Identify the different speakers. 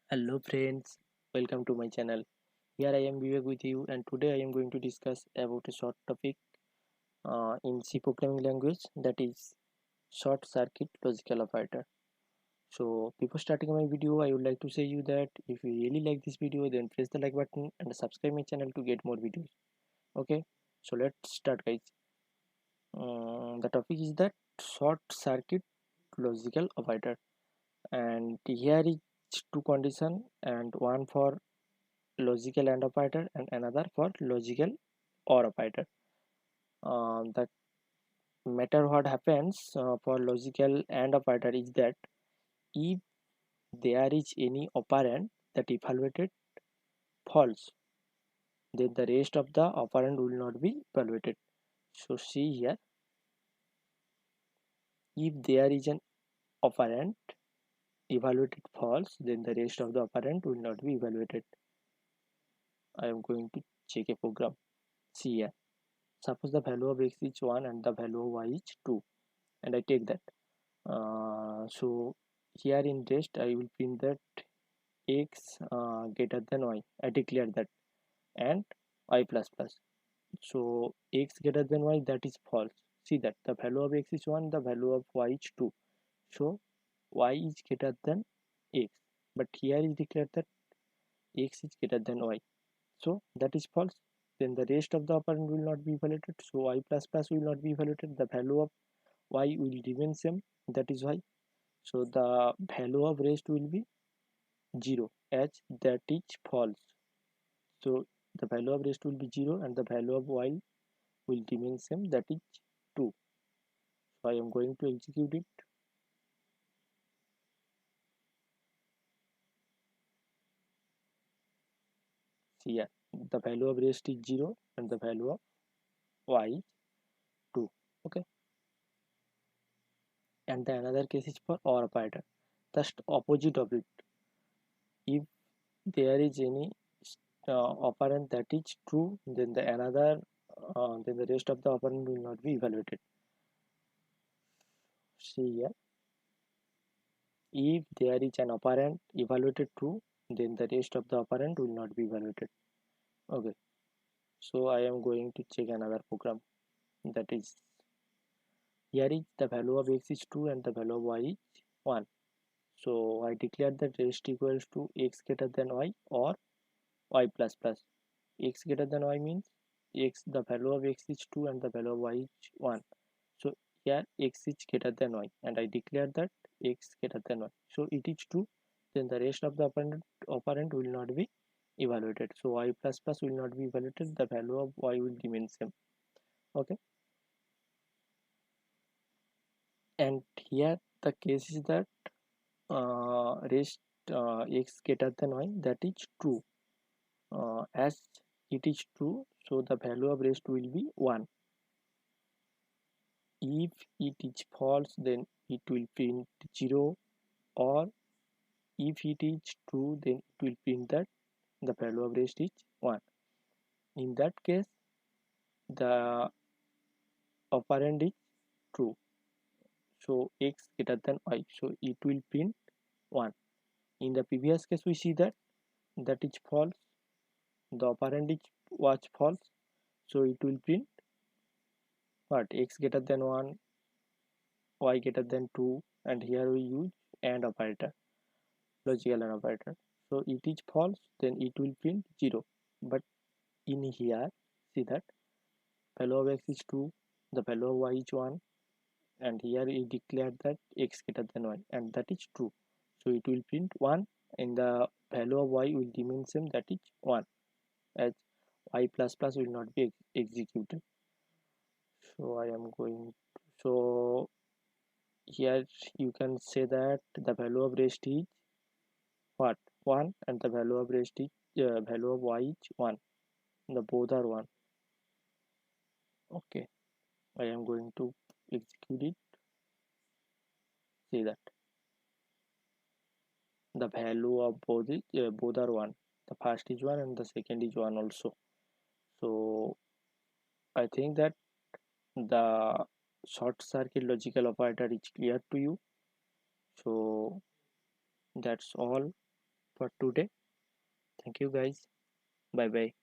Speaker 1: Hello friends, welcome to my channel. Here I am Vivek with you, and today I am going to discuss about a short topic in C programming language, that is short circuit logical operator. So before starting my video, I would like to say you that if you really like this video, then press the like button and subscribe my channel to get more videos. Okay, so let's start guys. The topic is that short circuit logical operator, and here is two condition, and one for logical AND operator and another for logical OR operator. The matter what happens for logical AND operator is that if there is any operand that evaluated false, then the rest of the operand will not be evaluated. So see here, if there is an operand evaluated false, then the rest of the operand will not be evaluated. I am going to check a program. See here, suppose the value of x is 1 and the value of y is 2, and I take that. So here in test I will print that x greater than y. I declare that, and y plus plus. So x greater than y, that is false. See that the value of x is 1, the value of y is 2. So y is greater than x. But here is declared that x is greater than y. So that is false. Then the rest of the operand will not be evaluated. So y plus plus will not be evaluated. The value of y will remain same. That is y. So the value of rest will be 0 as that is false. So the value of rest will be 0 and the value of y will remain same, that is 2. So I am going to execute it. See here, the value of rest is 0 and the value of y is 2. Okay, and the another case is for OR operator, just opposite of it. If there is any operand that is true, then the rest of the operand will not be evaluated. See here, if there is an operand evaluated true, then the rest of the operand will not be evaluated. Okay, so I am going to check another program, that is, here is the value of x is 2 and the value of y is 1. So I declare that rest equals to x greater than y or y plus plus. X greater than y means x, the value of x is 2 and the value of y is 1. So here x is greater than y, and I declare that x greater than y. So it is 2, then the rest of the operand will not be evaluated. So y plus plus will not be evaluated, the value of y will remain same. Okay, and here the case is that rest x greater than y, that is true. As it is true, so the value of rest will be 1. If it is false, then it will print 0, or if it is true, then it will print that the value of rest is 1. In that case, the operand is true, so x greater than y, so it will print 1. In the previous case, we see that is false, the operand was false, so it will print what, x greater than 1, y greater than 2, and here we use AND operator, logical AND operator. So it is false, then it will print 0. But in here, see that value of x is 2, the value of y is 1, and here we declared that x greater than y, and that is true. So it will print 1, and the value of y will remain same, that is 1, as y plus plus will not be executed. So I am going to, so here you can say that the value of rest is what, 1, and the value of rest is value of y is 1, the both are 1. Okay, I am going to execute it. See that the value of both are 1, the first is 1 and the second is 1 also. So I think that the short circuit logical operator is clear to you. So that's all for today. Thank you guys. Bye bye.